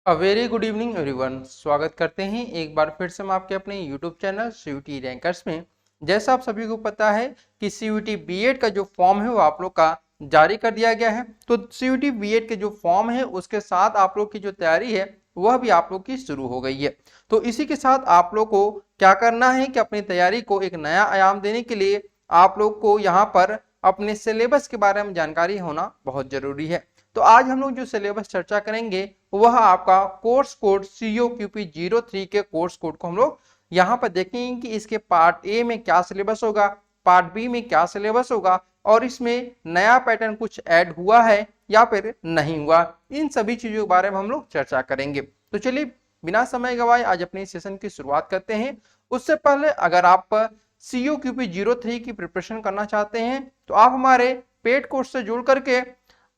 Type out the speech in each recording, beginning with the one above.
A very good evening everyone. स्वागत करते हैं एक बार फिर से हम आपके अपने यूट्यूब चैनल सीयूटी रैंकर्स में। जैसा आप सभी को पता है कि सीयूटी बीएड का जो फॉर्म है वो आप लोग का जारी कर दिया गया है। तो सीयूटी बीएड के जो फॉर्म है उसके साथ आप लोग की जो तैयारी है वह भी आप लोग की शुरू हो गई है। तो इसी के साथ आप लोग को क्या करना है कि अपनी तैयारी को एक नया आयाम देने के लिए आप लोग को यहाँ पर अपने सिलेबस के बारे में जानकारी होना बहुत जरूरी है। तो आज हम लोग जो सिलेबस चर्चा करेंगे वह आपका कोर्स कोड COQP03 के कोर्स कोड को हम लोग यहाँ पर देखेंगे कि इसके पार्ट ए में क्या सिलेबस होगा, पार्ट बी में क्या सिलेबस होगा और इसमें नया पैटर्न कुछ ऐड हुआ है या फिर नहीं हुआ। इन सभी चीजों के बारे में हम लोग चर्चा करेंगे। तो चलिए बिना समय गवाए आज अपने सेशन की शुरुआत करते हैं। उससे पहले अगर आप COQP03 की प्रिपरेशन करना चाहते हैं तो आप हमारे पेड कोर्स से जुड़ करके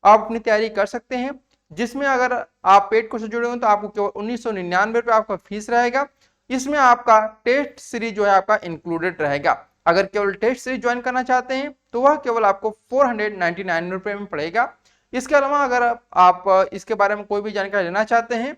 आप अपनी तैयारी कर सकते हैं, जिसमें अगर आप पेड कोर्स से जुड़े हो तो आपको केवल 1999 रुपये आपका फीस रहेगा। इसमें आपका टेस्ट सीरीज जो है आपका इंक्लूडेड रहेगा। अगर केवल टेस्ट सीरीज ज्वाइन करना चाहते हैं तो वह केवल आपको 499 रुपये में पड़ेगा। इसके अलावा अगर आप इसके बारे में कोई भी जानकारी लेना चाहते हैं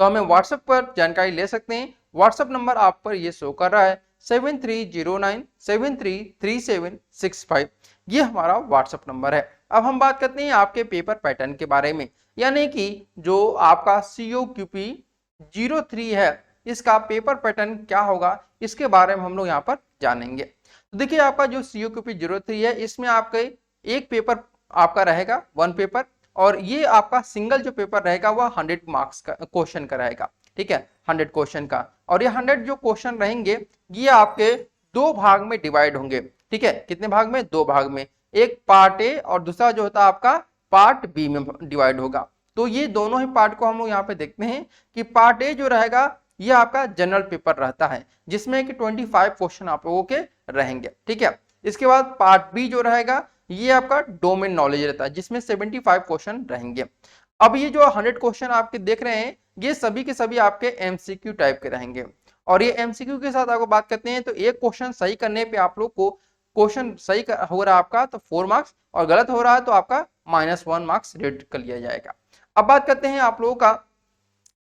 तो हमें व्हाट्सएप पर जानकारी ले सकते हैं। व्हाट्सएप नंबर आप पर ये शो कर रहा है 7309733765। ये हमारा व्हाट्सएप नंबर है। अब हम बात करते हैं आपके पेपर पैटर्न के बारे में, यानी कि जो आपका COQP03 है इसका पेपर पैटर्न क्या होगा इसके बारे में हम लोग यहाँ पर जानेंगे। तो देखिए आपका जो COQP03 है इसमें आपके एक पेपर आपका रहेगा, वन पेपर, और ये आपका सिंगल जो पेपर रहेगा वह 100 मार्क्स का क्वेश्चन का रहेगा। ठीक है, 100 क्वेश्चन का, और ये 100 जो क्वेश्चन रहेंगे ये आपके दो भाग में डिवाइड होंगे। ठीक है, कितने भाग में? दो भाग में, एक पार्ट ए और दूसरा जो होता है आपका पार्ट बी में डिवाइड होगा। तो ये दोनों ही पार्ट को हम लोग यहाँ पे देखते हैं कि पार्ट ए जो रहेगा ये आपका जनरल पेपर रहता है जिसमें कि 25 क्वेश्चन आप लोगों के रहेंगे। ठीक है, इसके बाद पार्ट बी जो रहेगा ये आपका डोमेन नॉलेज रहता है जिसमें 75 क्वेश्चन रहेंगे। अब ये जो 100 क्वेश्चन आपके देख रहे हैं ये सभी के सभी आपके एमसीक्यू टाइप के रहेंगे, और ये एमसीक्यू के साथ आपको बात करते हैं तो एक क्वेश्चन सही करने पे आप लोग को, क्वेश्चन सही हो रहा है आपका तो 4 मार्क्स और गलत हो रहा है तो आपका -1 मार्क्स रेड कर लिया जाएगा। अब बात करते हैं आप लोगों का कि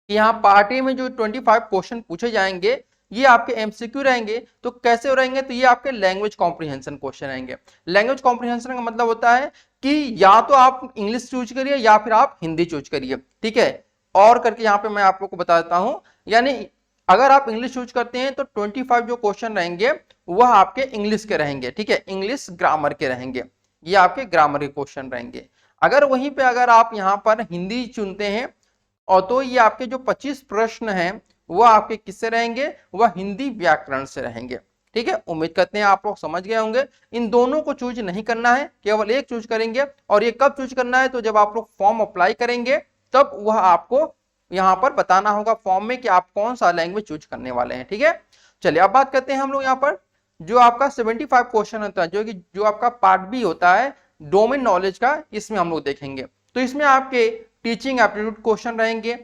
यहाँ पार्ट ए में जो 25 क्वेश्चन पूछे जाएंगे ये आपके एमसीक्यू रहेंगे। तो कैसे रहेंगे? तो ये आपके लैंग्वेज कॉम्प्रिहेंशन क्वेश्चन रहेंगे। लैंग्वेज कॉम्प्रिहेंशन का मतलब होता है कि या तो आप इंग्लिश चूज करिए या फिर आप हिंदी चूज करिए। ठीक है, और करके यहाँ पे मैं आप लोग को बता देता हूँ, यानी अगर आप इंग्लिश चूज करते हैं तो 25 जो क्वेश्चन रहेंगे वह आपके इंग्लिश के रहेंगे। ठीक है, इंग्लिश ग्रामर के रहेंगे, ये आपके ग्रामर के क्वेश्चन रहेंगे। अगर वहीं पे अगर आप यहाँ पर हिंदी चुनते हैं और तो ये आपके जो 25 प्रश्न हैं वह आपके किससे रहेंगे? वह हिंदी व्याकरण से रहेंगे। ठीक है, उम्मीद करते हैं आप लोग समझ गए होंगे। इन दोनों को चूज नहीं करना है, केवल एक चूज करेंगे, और ये कब चूज करना है? तो जब आप लोग फॉर्म अप्लाई करेंगे तब वह आपको यहाँ पर बताना होगा फॉर्म में कि आप कौन सा लैंग्वेज चूज करने वाले हैं। ठीक है, चलिए अब बात करते हैं हम लोग यहाँ पर जो आपका 75 क्वेश्चन होता है जो आपका पार्ट बी होता है डोमेन नॉलेज का, इसमें हम लोग देखेंगे। तो इसमें आपके टीचिंग एप्टीट्यूड क्वेश्चन रहेंगे,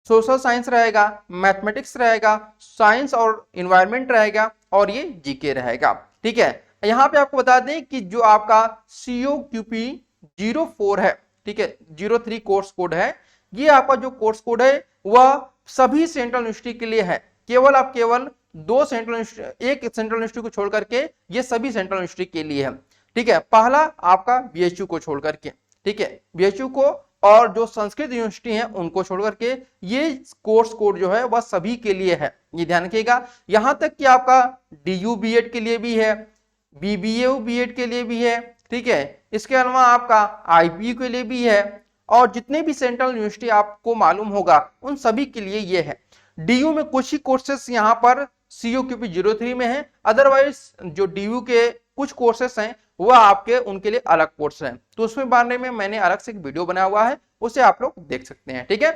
सोशल साइंस रहेगा, मैथमेटिक्स रहेगा, साइंस और इन्वायरमेंट रहेगा, और ये जीके रहेगा। ठीक है, यहाँ पे आपको बता दें कि जो आपका COQP04 है, ठीक है, 03 कोर्स कोड है, ये आपका जो कोर्स कोड है वह सभी सेंट्रल यूनिवर्सिटी के लिए है। केवल दो सेंट्रल यूनिवर्सिटी, एक सेंट्रल यूनिवर्सिटी को छोड़ करके ये सभी सेंट्रल यूनिवर्सिटी के लिए है। ठीक है, पहला आपका BHU को छोड़ करके, ठीक है, BHU को और जो संस्कृत यूनिवर्सिटी है उनको छोड़ करके ये कोर्स कोड जो है वह सभी के लिए है, ये ध्यान रखिएगा। यहां तक कि आपका DU BEd के लिए भी है, BBAU BEd के लिए भी है। ठीक है, इसके अलावा आपका IPU के लिए भी है, और जितने भी सेंट्रल यूनिवर्सिटी आपको मालूम होगा उन सभी के लिए ये है। DU में कुछ ही कोर्सेस यहाँ पर COQP03 में है, अदरवाइज जो DU के कुछ कोर्सेस हैं वह आपके उनके लिए अलग कोर्स है। तो उसमें बारे में मैंने अलग से एक वीडियो बनाया हुआ है, उसे आप लोग देख सकते हैं। ठीक है,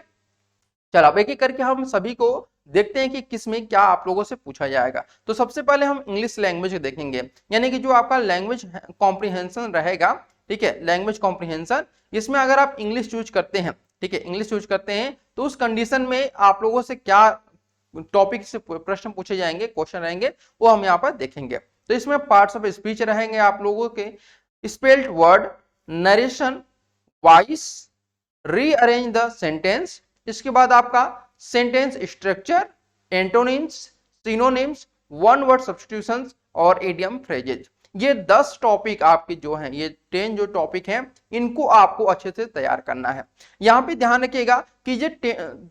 चलो अब एक एक करके हम सभी को देखते हैं कि किस में क्या आप लोगों से पूछा जाएगा। तो सबसे पहले हम इंग्लिश लैंग्वेज देखेंगे, यानी कि जो आपका लैंग्वेज कॉम्प्रिहेंशन रहेगा। ठीक है, लैंग्वेज कॉम्प्रिहेंशन, इसमें अगर आप इंग्लिश चूज करते हैं, ठीक है, इंग्लिश चूज करते हैं तो उस कंडीशन में आप लोगों से क्या टॉपिक से प्रश्न पूछे जाएंगे, क्वेश्चन रहेंगे, वो हम यहाँ पर देखेंगे। तो इसमें पार्ट्स ऑफ स्पीच रहेंगे आप लोगों के, spelled word, narration, voice, rearrange the sentence, इसके बाद आपका sentence structure, antonyms, synonyms, one word substitutions और इडियम फ्रेजेज। ये 10 टॉपिक आपके जो हैं, ये 10 जो टॉपिक हैं, इनको आपको अच्छे से तैयार करना है। यहाँ पे ध्यान रखिएगा कि ये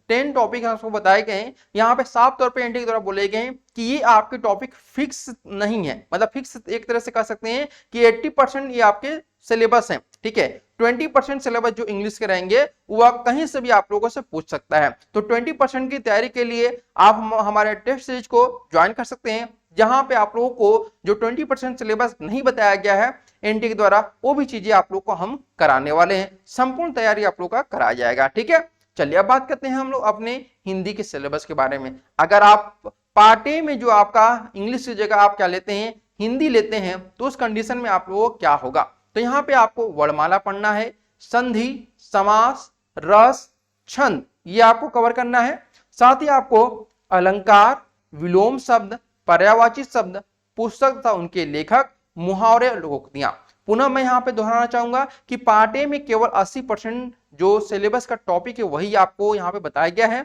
10 टॉपिक आपको बताए गए हैं, यहाँ पे साफ तौर पे एनटीए के द्वारा बोले गए हैं कि ये आपके टॉपिक फिक्स नहीं है, मतलब फिक्स एक तरह से कह सकते हैं कि 80% ये आपके सिलेबस है, ठीक है। 20% सिलेबस जो इंग्लिश के रहेंगे वो आप कहीं से भी आप लोगों से पूछ सकता है। तो 20% की तैयारी के लिए आप हमारे टेस्ट सीरीज को ज्वाइन कर सकते हैं, जहां पे आप लोगों को जो 20% सिलेबस नहीं बताया गया है एनटीए के द्वारा, वो भी चीजें आप लोग को हम कराने वाले हैं। संपूर्ण तैयारी आप लोग का कराया जाएगा, ठीक है। चलिए अब बात करते हैं हम लोग अपने हिंदी के सिलेबस के बारे में। अगर आप पार्ट ए में जो आपका इंग्लिश की जगह आप क्या लेते हैं, हिंदी लेते हैं, तो उस कंडीशन में आप लोगों को क्या होगा, तो यहाँ पे आपको वर्णमाला पढ़ना है, संधि, समास, रस, छंद, ये आपको कवर करना है। साथ ही आपको अलंकार, विलोम शब्द, पर्यायवाची शब्द, पुस्तक तथा उनके लेखक, मुहावरे, लोकोक्तियां। पुनः मैं यहाँ पे दोहराना चाहूंगा कि पार्ट ए में केवल 80% जो सिलेबस का टॉपिक है वही आपको यहाँ पे बताया गया है।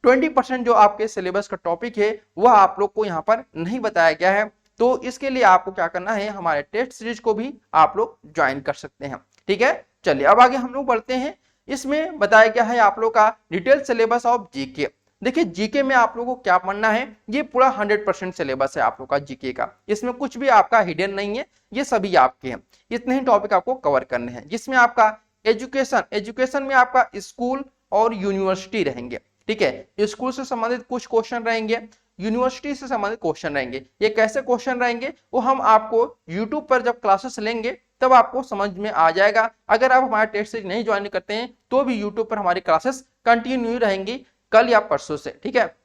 20% जो आपके सिलेबस का टॉपिक है वह आप लोग को यहाँ पर नहीं बताया गया है। तो इसके लिए आपको क्या करना है, हमारे टेस्ट सीरीज को भी आप लोग ज्वाइन कर सकते हैं, ठीक है। चलिए अब आगे हम लोग बढ़ते हैं। इसमें बताया गया है आप लोग का डिटेल सिलेबस ऑफ जीके। देखिए जीके में आप लोगों को क्या पढ़ना है, ये पूरा 100% सिलेबस है आप लोग का जीके का, इसमें कुछ भी आपका हिडन नहीं है, ये सभी आपके हैं। इतने ही टॉपिक आपको कवर करने हैं, जिसमें आपका एजुकेशन में आपका स्कूल और यूनिवर्सिटी रहेंगे, ठीक है। स्कूल से संबंधित कुछ क्वेश्चन रहेंगे, यूनिवर्सिटी से संबंधित क्वेश्चन रहेंगे। ये कैसे क्वेश्चन रहेंगे वो हम आपको यूट्यूब पर जब क्लासेस लेंगे तब आपको समझ में आ जाएगा। अगर आप हमारे टेस्ट सीरीज नहीं ज्वाइन करते हैं तो भी यूट्यूब पर हमारी क्लासेस कंटिन्यू रहेंगी, कल या परसों से, ठीक है।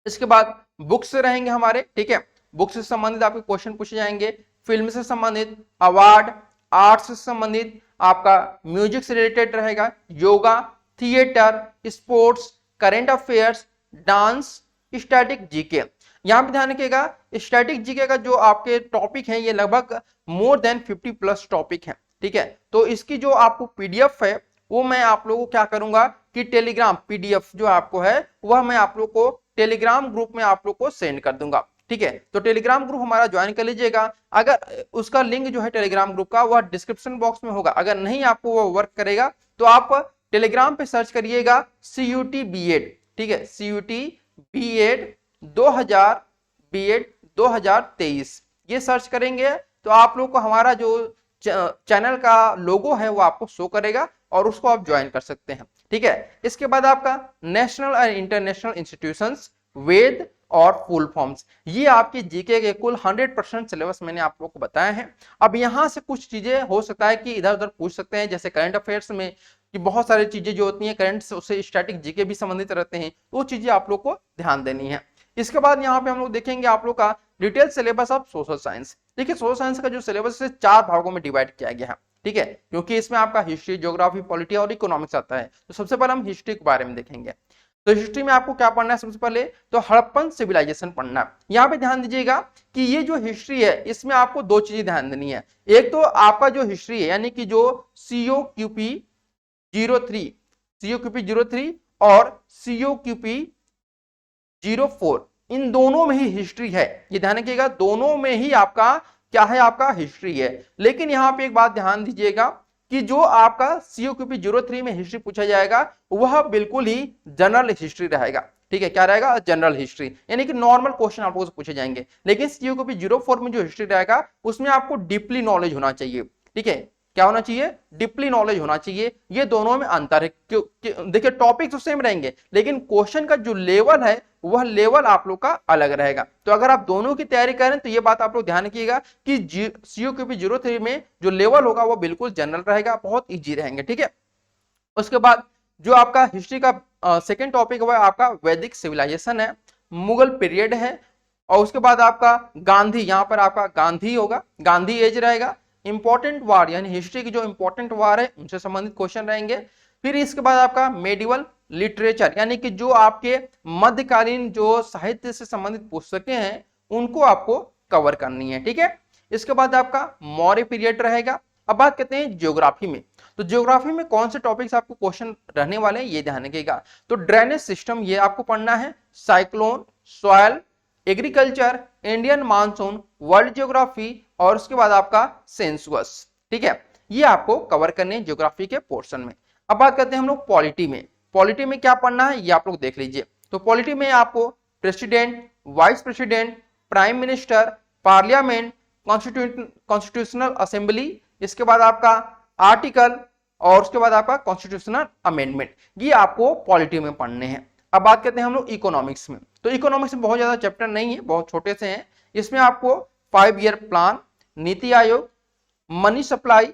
इसके बाद बुक्स रहेंगे हमारे, ठीक है। बुक्स से संबंधित आपके क्वेश्चन पूछे जाएंगे, फिल्म से संबंधित, अवार्ड, आर्ट्स से संबंधित, आपका म्यूजिक से रिलेटेड रहेगा, yoga, theatre, sports, current affairs, dance, static GK. यहां पे ध्यान रखिएगा स्टैटिक जीके का जो आपके टॉपिक है ये लगभग मोर देन 50+ टॉपिक है, ठीक है। तो इसकी जो आपको पीडीएफ है वो मैं आप लोगों को क्या करूंगा कि टेलीग्राम पीडीएफ जो आपको है वह मैं आप लोग को टेलीग्राम ग्रुप में आप लोग को सेंड कर दूंगा, ठीक है। तो टेलीग्राम ग्रुप हमारा ज्वाइन कर लीजिएगा। अगर उसका लिंक जो है टेलीग्राम ग्रुप का वह डिस्क्रिप्शन बॉक्स में होगा। अगर नहीं आपको वह वर्क करेगा तो आप टेलीग्राम पे सर्च करिएगा CUT B.Ed, ठीक है, CUT B.Ed 2023 ये सर्च करेंगे तो आप लोग को हमारा जो चैनल का लोगो है वो आपको शो करेगा और उसको आप ज्वाइन कर सकते हैं, ठीक है। इसके बाद आपका नेशनल और इंटरनेशनल इंस्टीट्यूशंस, वेद और फुल फॉर्म्स, ये आपके जीके के कुल 100% सिलेबस मैंने आप लोग को बताया है। अब यहाँ से कुछ चीजें हो सकता है कि इधर उधर पूछ सकते हैं, जैसे करंट अफेयर्स में कि बहुत सारी चीजें जो होती हैं करंट से उससे स्टैटिक जीके भी संबंधित रहते हैं, वो चीजें आप लोग को ध्यान देनी है। इसके बाद यहाँ पे हम लोग देखेंगे आप लोग का detail syllabus of social science. देखिए सोशल साइंस का जो सिलेबस है 4 भागों में डिवाइड किया गया है, ठीक है, क्योंकि इसमें आपका हिस्ट्री, ज्योग्राफी, पॉलिटी और इकोनॉमिक्स आता है। तो सबसे पहले हम हिस्ट्री के बारे में देखेंगे। तो हिस्ट्री में आपको क्या पढ़ना है, सबसे पहले तो हड़प्पन सिविलाइजेशन पढ़ना है। यहाँ पे ध्यान दीजिएगा कि ये जो हिस्ट्री है इसमें आपको 2 चीजें ध्यान देनी है। एक तो आपका जो हिस्ट्री है यानी कि जो COQP 03 और COQP 04, इन दोनों में ही हिस्ट्री है, ये ध्यान रखिएगा, दोनों में ही आपका क्या है, आपका हिस्ट्री है। लेकिन यहाँ पे एक बात ध्यान दीजिएगा कि जो आपका COQP 03 में हिस्ट्री पूछा जाएगा वह बिल्कुल ही जनरल हिस्ट्री रहेगा, ठीक है। क्या रहेगा, जनरल हिस्ट्री, यानी कि नॉर्मल क्वेश्चन आप लोगों से पूछे जाएंगे। लेकिन COQP 04 में जो हिस्ट्री रहेगा उसमें आपको डीपली नॉलेज होना चाहिए, ठीक है। क्या होना चाहिए, डीपली नॉलेज होना चाहिए। ये दोनों में अंतर है, देखिए टॉपिक तो सेम रहेंगे लेकिन क्वेश्चन का जो लेवल है वह लेवल आप लोग का अलग रहेगा। तो अगर आप दोनों की तैयारी करें तो ये बात आप लोग ध्यान रखिएगा कि COQP 03 में जो लेवल होगा वो बिल्कुल जनरल रहेगा, बहुत इजी रहेंगे, ठीक है। उसके बाद जो आपका हिस्ट्री का सेकेंड टॉपिक है आपका वैदिक सिविलाइजेशन है, मुगल पीरियड है, और उसके बाद आपका गांधी, यहाँ पर आपका गांधी होगा, गांधी एज रहेगा। इंपॉर्टेंट वार यानी हिस्ट्री की जो इंपॉर्टेंट वार है उनसे संबंधित क्वेश्चन रहेंगे। फिर इसके बाद आपका मेडिवल लिटरेचर यानी कि जो आपके मध्यकालीन जो साहित्य से संबंधित पुस्तकें हैं उनको आपको कवर करनी है, ठीक है। इसके बाद आपका मौर्य पीरियड रहेगा। अब बात करते हैं ज्योग्राफी में। तो ज्योग्राफी में कौन से टॉपिक्स आपको क्वेश्चन रहने वाले हैं ये ध्यान रखिएगा। तो ड्रेनेज सिस्टम ये आपको पढ़ना है, cyclone, soil, agriculture, Indian monsoon, world geography और उसके बाद आपका सेंसुअस। ठीक है, ये आपको कवर करने हैं ज्योग्राफी के पोर्शन में। अब बात करते हैं हम लोग पॉलिटी में। पॉलिटी में क्या पढ़ना है ये आप लोग देख लीजिए। तो पॉलिटी में आपको president, vice president, prime minister, parliament, constitutional assembly, इसके बाद आपका आर्टिकल और उसके बाद आपका कॉन्स्टिट्यूशनल अमेंडमेंट, ये आपको पॉलिटी में पढ़ने हैं। अब बात करते हैं हम लोग इकोनॉमिक्स में। तो इकोनॉमिक्स में बहुत ज्यादा चैप्टर नहीं है, बहुत छोटे से हैं। इसमें आपको 5 year plan, NITI Aayog, money supply,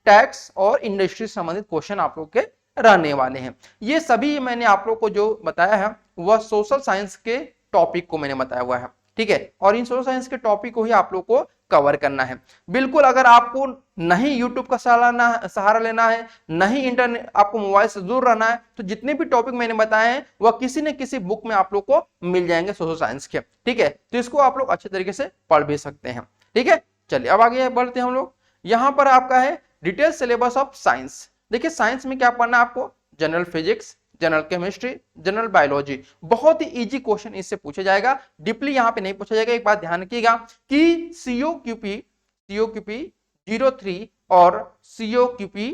tax और इंडस्ट्री से संबंधित क्वेश्चन आप लोग के रहने वाले हैं। ये सभी मैंने आप लोग को जो बताया है वह सोशल साइंस के टॉपिक को मैंने बताया हुआ है। ठीक है, और इन सोशल साइंस के टॉपिक को ही आप लोग को कवर करना है। बिल्कुल अगर आपको नहीं यूट्यूब का सहारा लेना है, नहीं इंटरनेट, आपको मोबाइल से दूर रहना है, तो जितने भी टॉपिक मैंने बताए हैं वह किसी न किसी बुक में आप लोग को मिल जाएंगे सोशल साइंस के। ठीक है, तो इसको आप लोग अच्छे तरीके से पढ़ भी सकते हैं। ठीक है, चलिए अब आगे बढ़ते हैं हम लोग। यहाँ पर आपका है डिटेल सिलेबस ऑफ साइंस। देखिए साइंस में क्या पढ़ना है आपको, general physics, general chemistry, general biology. बहुत ही इजी क्वेश्चन इससे पूछा जाएगा, डीपली यहाँ पे नहीं पूछा जाएगा। एक बात ध्यान रखिएगा कि सीओक्यूपी 03 और सीओक्यूपी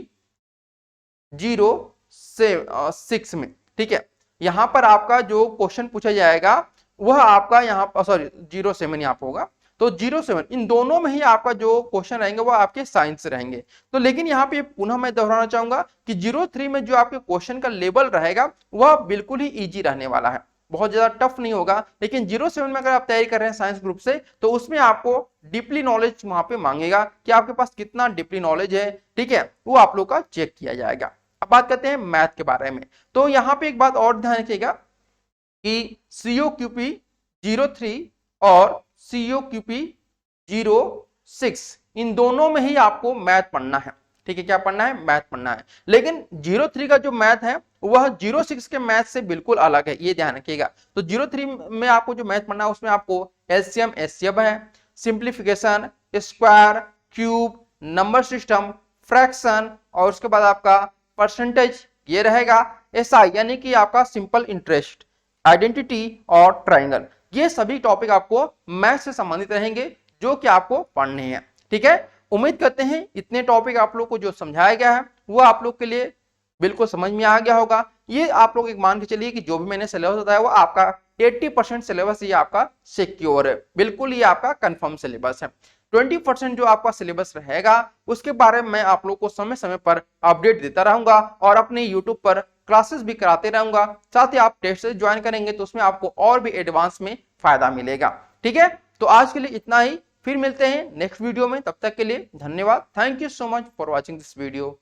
06 में, ठीक है, यहाँ पर आपका जो क्वेश्चन पूछा जाएगा वह आपका यहाँ पर, सॉरी 07 यहाँ पर होगा, तो 07 इन दोनों में ही आपका जो क्वेश्चन रहेंगे वो आपके साइंस से रहेंगे। तो लेकिन यहाँ पे पुनः मैं दोहराना चाहूंगा कि 03 में जो आपके क्वेश्चन का लेवल रहेगा वह बिल्कुल ही इजी रहने वाला है, बहुत ज्यादा टफ नहीं होगा। लेकिन 07 में अगर आप तैयारी कर रहे हैं साइंस ग्रुप से तो उसमें आपको डीपली नॉलेज वहां पे मांगेगा कि आपके पास कितना डीपली नॉलेज है। ठीक है, वो आप लोग का चेक किया जाएगा। अब बात करते हैं मैथ के बारे में। तो यहाँ पे एक बात और ध्यान रखिएगा कि सीओक्यूपी 03 और सीओक्यूपी 06 इन दोनों में ही आपको मैथ पढ़ना है। ठीक है, क्या पढ़ना है, मैथ पढ़ना है। लेकिन 03 का जो मैथ है वह 06 के मैथ से बिल्कुल अलग है, ये ध्यान रखिएगा। तो 03 में आपको जो मैथ पढ़ना है उसमें आपको एलसीएम एचसीएफ है, simplification, square, cube, number system, fraction और उसके बाद आपका परसेंटेज ये रहेगा। एसआई यानी कि आपका सिंपल इंटरेस्ट, आइडेंटिटी और ट्राइंगल, ये सभी टॉपिक आपको मैथ से संबंधित रहेंगे जो कि आपको पढ़ने हैं। ठीक है, उम्मीद करते हैं इतने टॉपिक आप लोग को जो समझाया गया है वो आप लोग के लिए बिल्कुल समझ में आ गया होगा। ये आप लोग एक मान के चलिए कि जो भी मैंने सिलेबस बताया वो आपका 80% सिलेबस ये आपका सिक्योर है, बिल्कुल ये आपका कंफर्म सिलेबस है। 20% जो आपका सिलेबस रहेगा उसके बारे में मैं आप लोग को समय समय पर अपडेट देता रहूंगा और अपने यूट्यूब पर क्लासेस भी कराते रहूंगा। साथ ही आप टेस्ट से ज्वाइन करेंगे तो उसमें आपको और भी एडवांस में फायदा मिलेगा। ठीक है, तो आज के लिए इतना ही, फिर मिलते हैं नेक्स्ट वीडियो में। तब तक के लिए धन्यवाद। Thank you so much for watching this video.